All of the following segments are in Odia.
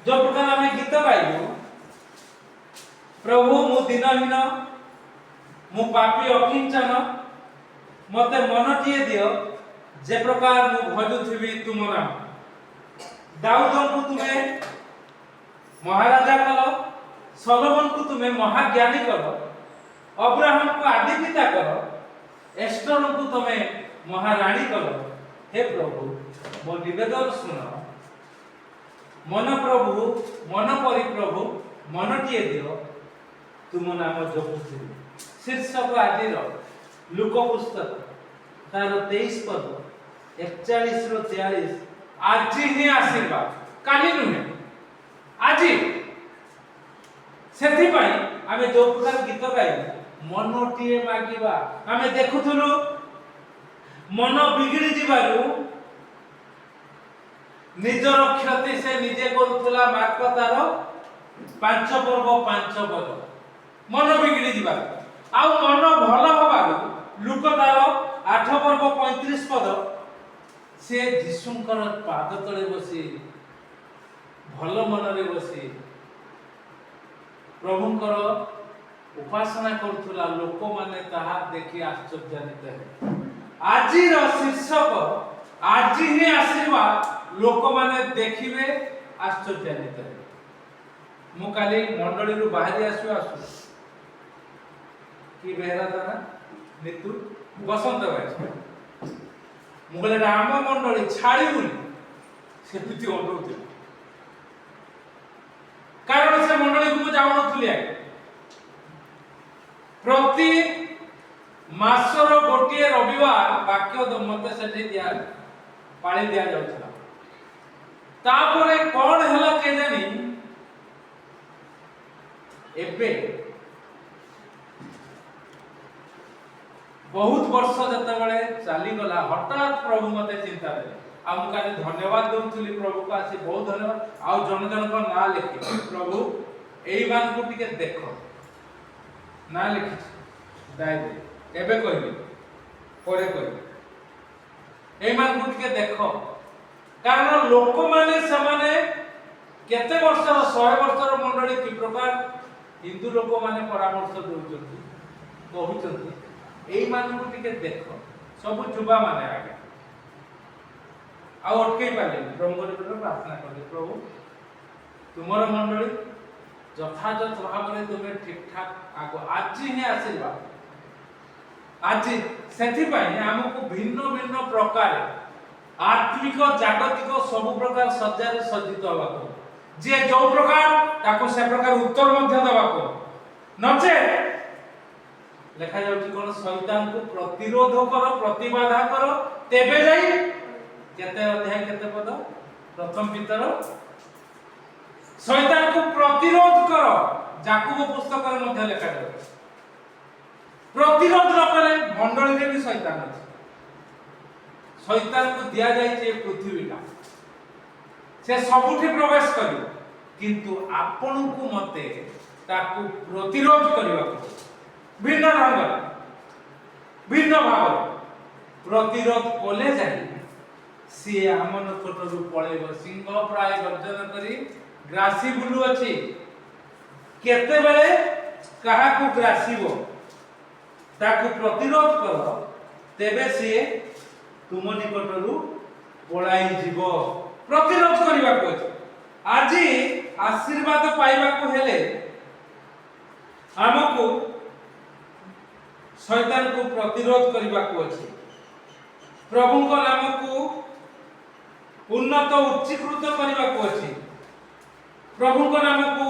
जो प्रकार आम गीत गाइलु प्रभु मु दिनहीन मु पापी अकिंचन मते मनटिए दियो जे प्रकार मु भजुथिबी तुम नाम। दाऊद को तुमे महाराजा कलो, सलोमन को तुमे महाज्ञानी कलो, अब्राहम को आदि पिता कलो, एस्टर को तुमे महारानी कलो। हे प्रभु मो निवेदन सुन, मन प्रभु मन परिप्रभु मनटिए दियो तुम नाम जपुथिबी। शीर्षक आज लुक पुस्तक तार 23 पद 41 रो 43 आज ही आशीर्वाद काली नुहे आज सेथि पई आमे जो प्रकार गीत गाई मनटिए मागिबा आमे देखुथुलु मन बिगड़ी जिबारु निजर क्षति से निजे करूथुला मार्क तार 5 पर्व 5 पद मन बिगड़ी जिबा आ मन भल होबारु लुक तार 8 पर्व 35 पद से जीशुंकर पाद तले बसी भल मन रे बसी प्रभुंकर उपासना करूथुला लोक माने ताहा देखि आश्चर्यान्वित हे। आजि रो शीर्षक आज ही आशीर्वाद लोक माने देखिबे आश्चर्यान्वित हे। मु काली मंडली रु बाहरी आसु कि बेहरा दाना नितु बसंत भाई मुगले राम मंडली छाड़ी बुली सेमिति अनुरोध कारण से मंडली को जाऊ नथुली आगे प्रति मासर गोटे रविवार वाक्य मते सेठी दिया पाळी दिया जाउछला। तापरे कोन हला के जानी एबे बहुत वर्ष जते बळे चाली गला हठात प्रभु मते चिंता दे आ मु काली धन्यवाद दउथुली प्रभु को आसी बहुत धन्यवाद आ जन जन को ना लिखि प्रभु एई मान को टिके देखो ना लिखि दाई दे एबे कहबी परे कहबी एई मान को टिके देखो कारण लोक माने समाने केते वर्षर 100 वर्षर मंडली कि प्रकार हिंदू लोक माने परामर्श दउचंती कहउचंती एई मान को टिके देखो सब जुबा माने आगे आ अटके पाले प्रभु को प्रार्थना करे प्रभु तुमर मंडली यथायथ भाव में तुमे ठीक ठाक आगो आज ही आशीर्वाद आज सेथि पई हमको भिन्न भिन्न प्रकार आत्मिक जागतिक सब प्रकार सज्जारे सज्जित होबाको जे जो प्रकार ताको से प्रकार उत्तर मध्य देबाको नचे लेखा जाउची कोन शैतान को प्रतिरोध करो प्रतिबाधा करो तेबे जाई केते अध्याय केते पद प्रथम पितर शैतान को प्रतिरोध करो याकूब पुस्तक रे मध्ये लेखा जाउची प्रतिरोध न करे मंडली रे भी शैतान अछि शैतान को दिया जाई जे पृथ्वी का से सबुठी प्रवेश करियो किंतु आपन को मते ताकू प्रतिरोध करबा भिन्न ढंग भिन्न भाव प्रतिरोध कोले जाई सी आमन कोटरु पळेबो सिंह प्राय गर्जन करी ग्रासी बुलु अछि केते बेले कहा को ग्रासीबो ताकू प्रतिरोध करो तेबे सी तुम निकटरु पळाई जीवो प्रतिरोध करबा को आज आशीर्वाद पाइबा को हेले हमको शैतान को प्रतिरोध करबा को अछि प्रभु को नाम को उन्नत उच्चीकृत करबा को अछि प्रभु को नाम को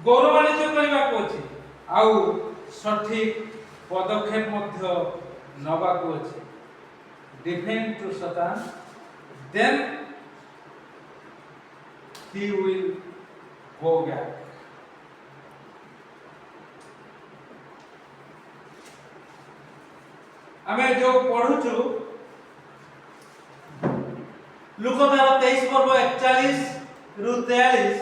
गौरवान्वित करबा को अछि आउ सठिक पदक्षेप मध्य नबा को अछि डिफेंड टू सतान then he will go back। हमें जो पढ़ुचु लुक तार 23 पर्व 41 रु 43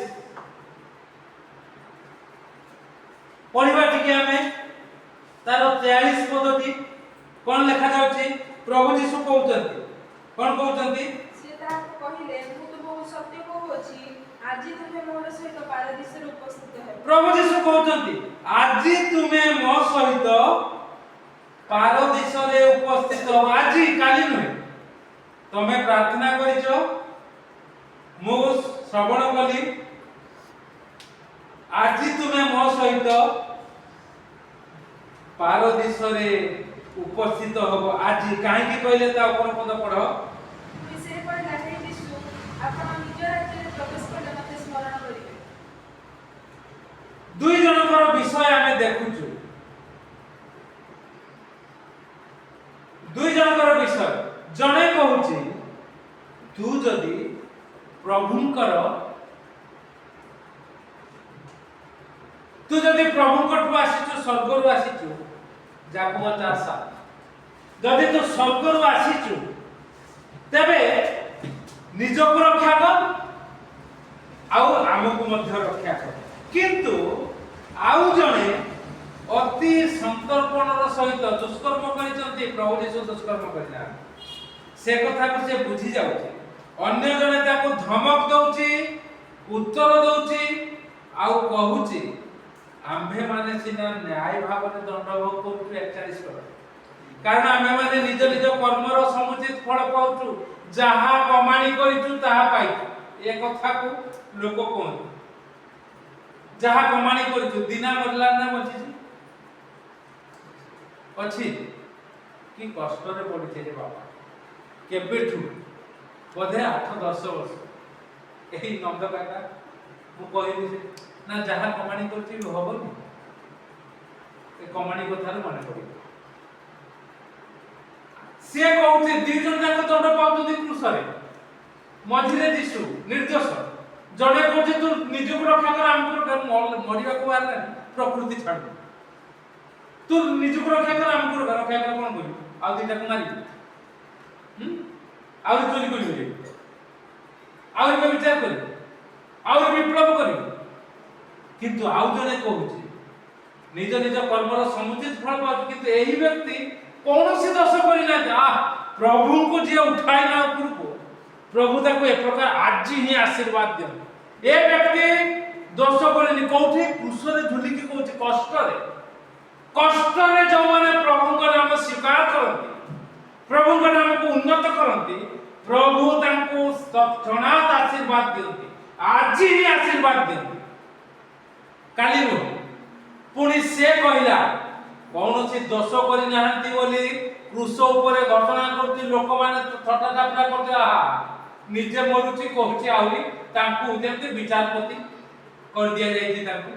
पढ़िबा टिके हमें तार 43 पदटी कोन लिखा जाउची प्रभु यीशु कहउचंती कोन कहउचंती से ता कहिले मु तुमको सत्य कहउची ଆଜି ତୁମେ ମୋର ସହିତ ପାରଦୀସରେ ଉପସ୍ଥିତ ହେବ। ପ୍ରଭୁ ଯୀଶୁ କହୁଛନ୍ତି ଆଜି ତୁମେ ମୋ ସହିତ ପାରଦୀସରେ ଉପସ୍ଥିତ ହେବ। ଆଜି, କାଲି ନୁହେଁ। ତମେ ପ୍ରାର୍ଥନା କରିଛ, ମୁଁ ଶ୍ରବଣ କଲି, ଆଜି ତୁମେ ମୋ ସହିତ ପାରଦୀସରେ ଉପସ୍ଥିତ ହେବ। ଆଜି କାହିଁକି କହିଲେ ତା ଉପର ପଦ ପଢ। ସେ କହିଲା, ହେ ଯୀଶୁ, ଆପଣ ନିଜ ରାଜ୍ୟରେ ପ୍ରବେଶ କଲେ ମୋତେ ସ୍ମରଣ କରିବେ। ଦୁଇ ଜଣଙ୍କର ବିଷୟ ଆମେ ଦେଖୁଛୁ। ଦୁଇ ଜଣଙ୍କର ବିଷୟ। ଜଣେ କହୁଛି ତୁ ଯଦି ପ୍ରଭୁଙ୍କର ପ୍ରଭୁଙ୍କଠୁ ଆସିଛୁ, ସ୍ୱର୍ଗରୁ ଆସିଛୁ, ଯାକୋବ 4:7, ଯଦି ତୁ ସ୍ୱର୍ଗରୁ ଆସିଛୁ ତେବେ ନିଜକୁ ରକ୍ଷା କର ଆଉ ଆମକୁ ମଧ୍ୟ ରକ୍ଷା କର। କିନ୍ତୁ ଆଉ ଜଣେ ଅତି ସନ୍ତର୍ପଣର ସହିତ ଦୁଷ୍କର୍ମ କରିଛନ୍ତି। ପ୍ରଭୁ ଯୀଶୁ ଦୁଷ୍କର୍ମ କରିନାହାନ୍ତି, ସେ କଥାକୁ ସେ ବୁଝି ଯାଉଛି। ଅନ୍ୟ ଜଣେ ତାକୁ ଧମକ ଦଉଛି, ଉତ୍ତର ଦଉଛି ଆଉ କହୁଛି ଆମ୍ଭେମାନେ ସିନା ନ୍ୟାୟ ଭାବରେ ଦଣ୍ଡ ଭୋଗ କରୁଛୁ 41 କର, କାରଣ ଆମେମାନେ ନିଜ ନିଜ କର୍ମର ସମୁଚିତ ଫଳ ପାଉଛୁ, ଯାହା କମାଣି କରିଛୁ ତାହା ପାଇଛୁ। ଏ କଥାକୁ ଲୋକ କୁହନ୍ତି, ଯାହା କମାଣି କରିଛୁ। ଦିନା ମରିଲା ନା ବଞ୍ଚିଛି ଅଛି? କି କଷ୍ଟରେ ପଡିছে ରେ ବାପା, କେବେଠୁ ବୋଧେ 8-10 ବର୍ଷ ଏହି ନନ୍ଦ କାକା ମୁଁ କହିଲି ଯେ ନା ଯାହା କମାଣି କରୁଛି ହବନି। ଏ କମାଣି କଥାରୁ ମନେ ପଡିବ। ସିଏ କହୁଛି ଦି ଜଣ ଯାକ ଦଣ୍ଡ ପାଉଛନ୍ତି କ୍ରୁଶରେ, ମଝିରେ ଯୀଶୁ ନିର୍ଦ୍ଦୋଷ। ଜଣେ କହୁଛି ତୁ ନିଜକୁ ରକ୍ଷା କର, ଆମକୁ ମରିବାକୁ ବାହାରିଲାନି, ପ୍ରକୃତି ଛାଡୁ, ତୁ ନିଜକୁ ରକ୍ଷା କର, ଆମକୁ ରକ୍ଷା କର। କଣ କରିବୁ? ଆଉ ଦିଟାକୁ ମାରିବୁ, ଆହୁରି ଚୋରି କରିବୁ, ଆହୁରି ବିଚାର କରିବୁ, ଆହୁରି ବିପ୍ଳବ କରିବୁ। କିନ୍ତୁ ଆଉ ଜଣେ କହୁଛି ନିଜ ନିଜ କର୍ମର ସମୁଚିତ ଫଳ ପାଉଛି, କିନ୍ତୁ ଏହି ବ୍ୟକ୍ତି କୌଣସି ଦୋଷ କରିନାହାନ୍ତି। ପ୍ରଭୁଙ୍କୁ ଯିଏ ଉଠାଇଲା ଉପରକୁ, ପ୍ରଭୁ ତାକୁ ଏ ପ୍ରକାର ଆଜି ହିଁ ଆଶୀର୍ବାଦ ଦିଅନ୍ତି। ଏ ବ୍ୟକ୍ତି ଦୋଷ କରିନି, କୋଉଠି? କ୍ରୁଶରେ ଝୁଲିକି କହୁଛି କଷ୍ଟରେ ଯେଉଁମାନେ ପ୍ରଭୁଙ୍କ ନାମ ସ୍ୱୀକାର କରନ୍ତି, ପ୍ରଭୁଙ୍କ ନାମକୁ ଉନ୍ନତ କରନ୍ତି, ପ୍ରଭୁ ତାଙ୍କୁ ତତ୍କ୍ଷଣାତ୍ ଆଶୀର୍ବାଦ ଦିଅନ୍ତି। ଆଜି ହିଁ ଆଶୀର୍ବାଦ ଦିଅନ୍ତି, କାଲି ନୁହଁ। ପୁଣି ସେ କହିଲା କୌଣସି ଦୋଷ କରିନାହାନ୍ତି ବୋଲି କ୍ରୁଶ ଉପରେ ଘଟଣା କରୁଛି। ଲୋକମାନେ ଥଟ୍ଟା ଟାପରା କରୁଛି, ନିଜେ ମରୁଛି କହୁଛି, ଆହୁରି ତାଙ୍କୁ ଯେମିତି ବିଚାରପତି କରିଦିଆଯାଇଛି ତାଙ୍କୁ।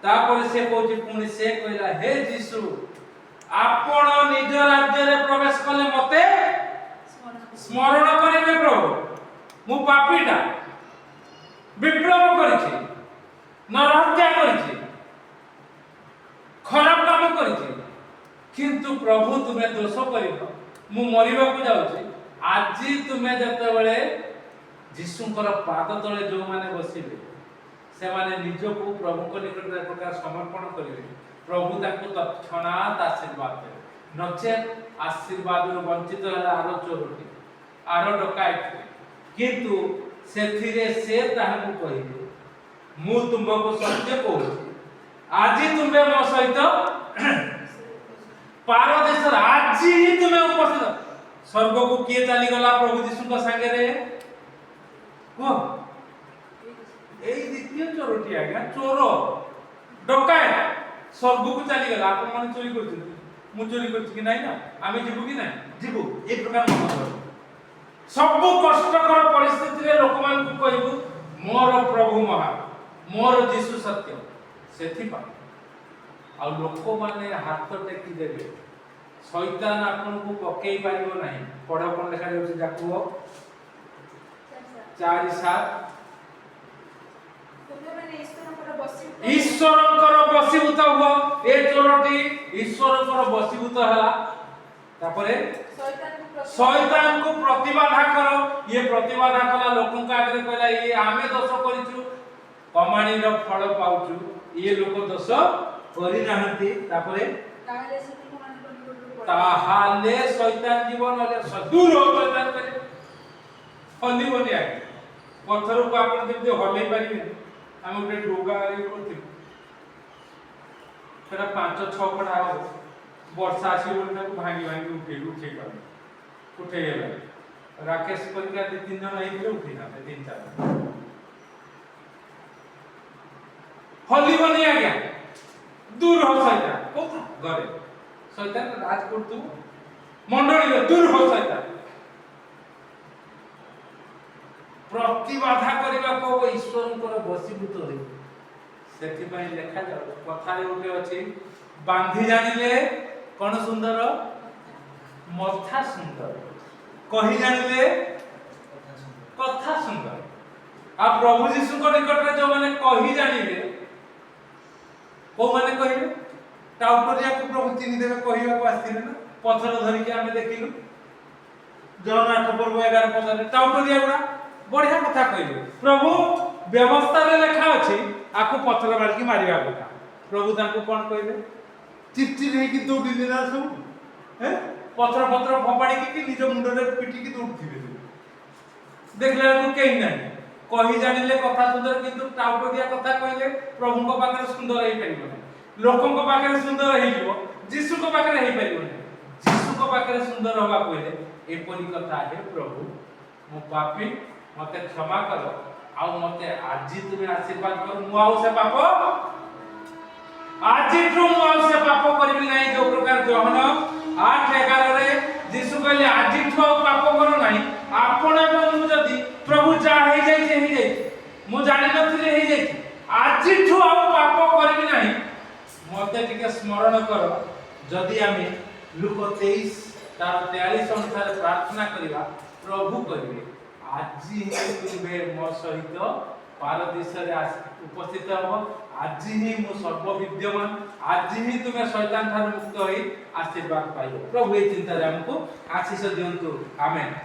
ତାପରେ ସେ କହୁଛି, ପୁଣି ସେ କହିଲା, ହେ ଯୀଶୁ, ଆପଣ ନିଜ ରାଜ୍ୟରେ ପ୍ରବେଶ କଲେ ମତେ ସ୍ମରଣ କରିବେ। ପ୍ରଭୁ, ମୁଁ ପାପୀଟା, ବିପ୍ଳବ କରିଛି, ନରହତ୍ୟା କରିଛି, ଖରାପ କାମ କରିଛି, କିନ୍ତୁ ପ୍ରଭୁ ତୁମେ ଦୋଷ କରିବ, ମୁଁ ମରିବାକୁ ଯାଉଛି। ଆଜି ତୁମେ ଯେତେବେଳେ ଯୀଶୁଙ୍କର ପାଦ ତଳେ ଯେଉଁମାନେ ବସିବେ, ସେମାନେ ନିଜକୁ ପ୍ରଭୁଙ୍କ ନିକଟରେ ପ୍ରକାର ସମର୍ପଣ କରିବେ, ପ୍ରଭୁ ତାଙ୍କୁ ତତ୍କ୍ଷଣାତ୍ ଆଶୀର୍ବାଦ ଦେବେ। ନଚେତ୍ ଆଶୀର୍ବାଦରୁ ବଞ୍ଚିତ ହେଲା ଆର ଚୋରଟି, ଆର ଡକାୟତଟି। କିନ୍ତୁ ସେଥିରେ ସେ ତାହାକୁ କହିବେ, ମୁଁ ତୁମକୁ ସତ୍ୟ କହୁଛି, ଆଜି ତୁମେ ମୋ ସହିତ ପାରଦେଶରେ, ଆଜି ହିଁ ତୁମେ ଉପସ୍ଥିତ। ସ୍ୱର୍ଗକୁ କିଏ ଚାଲିଗଲା ପ୍ରଭୁ ଯୀଶୁଙ୍କ ସାଙ୍ଗରେ? କୁହ। ଏଇ ଦ୍ୱିତୀୟ ଚୋରଟି, ଆଜ୍ଞା, ଚୋର ଡକାୟତ ସ୍ୱର୍ଗକୁ ଚାଲିଗଲା। ଆପଣ ମାନେ ଚୋରି କରୁଛନ୍ତି, ମୁଁ ଚୋରି କରୁଛି କି ନାଇଁ? ନା ଆମେ ଯିବୁ କି ନାଇଁ? ଯିବୁ। ଏ ପ୍ରକାର ମନ ସବୁ କଷ୍ଟକର ପରିସ୍ଥିତିରେ ଲୋକମାନଙ୍କୁ କହିବୁ ମୋର ପ୍ରଭୁ ମହାନ, ମୋର ଯୀଶୁ ସତ୍ୟ। ସେଥିପାଇଁ ଆଉ ଲୋକମାନେ ହାତ ଟେକି ଦେବେ, ଶୈତାନ ଆପଣଙ୍କୁ ପକେଇ ପାରିବ ନାହିଁ। ପଢ, କଣ ଲେଖାଯାଉଛି? ଯାକୋବ 4:7, ଈଶ୍ୱରଙ୍କର ବଶୀଭୂତ ହୁଅ। ଏ ଚୋରଟି ଈଶ୍ୱରଙ୍କର ବଶୀଭୂତ ହେଲା। ତାପରେ ଶୈତାନକୁ ପ୍ରତିବାଧା କର। ଇଏ ପ୍ରତିବାଧା କଲା, ଲୋକଙ୍କ ଆଗରେ କହିଲା ଇଏ ଆମେ ଦୋଷ କରିଛୁ, କମାଣିର ଫଳ ପାଉଛୁ, ଇଏ ଲୋକ ଦୋଷ କରିନାହାନ୍ତି। ତାପରେ ତାହାଲେ ଶୈତାନ ଜୀବ, ନହେଲେ ଦୂର ଶୈତାନ କରି ହଲିବନି। ଆଜ୍ଞା, ପଥରକୁ ଆପଣ ଯେମିତି ହଲେଇ ପାରିବେ ଆମେ ଗୋଟେ ଡୁଗା କରୁଥିଲୁ ସେଟା 5-6 ଫୁଟ ହବ ବର୍ଷା ଆସିବ ବୋଲି ତାକୁ ଭାଙ୍ଗି ଉଠେଇଗଲା ରାକେଶ ପରିକା 2-3 ଜଣ ହେଇଥିଲେ ଉଠେଇଥାନ୍ତେ 3-4 ହଲିବନି ଆଜ୍ଞା ଦୂର ହୋ ଶୈତାନ କୋଉଠୁ ଘରେ ଶୈତାନ ରାଜ କରୁଥିବ ମଣ୍ଡଳୀରେ ଦୂର ହୋ ଶୈତାନ ପ୍ରତିବାଧା କରିବାକୁ ଈଶ୍ୱରଙ୍କର ବଶୀଭୂତ ହୋଇ ସେଥିପାଇଁ ଲେଖାଯାଉ କଥାରେ ଗୋଟେ ଅଛି ବାନ୍ଧି ଜାଣିଲେ କଣ ସୁନ୍ଦର ମଥା ସୁନ୍ଦର କହି ଜାଣିଲେ କଥା ସୁନ୍ଦର ଆଉ ପ୍ରଭୁ ଯୀଶୁଙ୍କ ନିକଟରେ ଯୋଉମାନେ କହି ଜାଣିଲେ କୋଉମାନେ କହିଲେ ଟାଉଟରିଆକୁ ପ୍ରଭୁ ଚିହ୍ନି ଦେବେ କହିବାକୁ ଆସିଥିଲେ ନା ପଥର ଧରିକି ଆମେ ଦେଖିଲୁ ଜନ 8:11 ଟାଉଟରିଆ ଗୁଡା ବଢିଆ କଥା କହିଲେ ପ୍ରଭୁ ବ୍ୟବସ୍ଥାରେ ଲେଖା ଅଛି ଆକୁ ପଥର ମାରିକି ମାରିବା କଥା ପ୍ରଭୁ ତାଙ୍କୁ କଣ କହିଲେ ଚିରଚିର ହେଇକି ଦୌଡ଼ିଲେ ନା ସବୁ ପଥର ଫୋପାଡ଼ିକି ନିଜ ମୁଣ୍ଡରେ ପିଟିକି ଦୌଡୁଥିବେ ଦେଖିଲା ବେଳକୁ କେହି ନାହିଁ କହି ଜାଣିଲେ କଥା ସୁନ୍ଦର କିନ୍ତୁ ଟାଉଟରିଆ କଥା କହିଲେ ପ୍ରଭୁଙ୍କ ପାଖରେ ସୁନ୍ଦର ହେଇପାରିବ ନାହିଁ ଲୋକଙ୍କ ପାଖରେ ସୁନ୍ଦର ହେଇଯିବ ଯୀଶୁଙ୍କ ପାଖରେ ହେଇପାରିବ ନାହିଁ ଯୀଶୁଙ୍କ ପାଖରେ ସୁନ୍ଦର ହବାକୁ ହେଲେ ଏପରି କଥା ହେ ପ୍ରଭୁ ମୁଁ ପାପୀ ମତେ କ୍ଷମା କର ଆଉ ମତେ ଆଜି ତୁମେ ଆଶୀର୍ବାଦ କର ମୁଁ ଆଉ ସେ ପାପ ଆଜିଠୁ ମୁଁ ଆଉ ସେ ପାପ କରିବି ନାହିଁ ଯୋଉ ପ୍ରକାର ଯୋହନ 8:11 ରେ ଯୀଶୁ କହିଲେ ଆଜିଠୁ ଆଉ ପାପ କର ନାହିଁ ଆପଣ ଏବଂ ମୁଁ ଯଦି ପ୍ରଭୁ ଯାହା ହେଇଯାଇଛି ମୁଁ ଜାଣିନଥିଲି ହେଇଯାଇଛି ଆଜିଠୁ ଆଉ ପାପ କରିବି ନାହିଁ ମତେ ଟିକେ ସ୍ମରଣ କର ଯଦି ଆମେ ଲୁକ 23:43 ଅନୁସାରେ ପ୍ରାର୍ଥନା କରିବା ପ୍ରଭୁ କହିବେ ଆଜି ହିଁ ତୁମେ ମୋ ସହିତ ପାରଦୀସରେ ଉପସ୍ଥିତ ହେବ ଆଜି ହିଁ ମୁଁ ସର୍ବବିଦ୍ୟମାନ ଆଜି ହିଁ ତୁମେ ଶୈତାନ ଠାରୁ ମୁକ୍ତ ହୋଇ ଆଶୀର୍ବାଦ ପାଇବ ପ୍ରଭୁ ଏହି ଚିନ୍ତାରେ ଆମକୁ ଆଶୀଷ ଦିଅନ୍ତୁ ଆମେନ୍।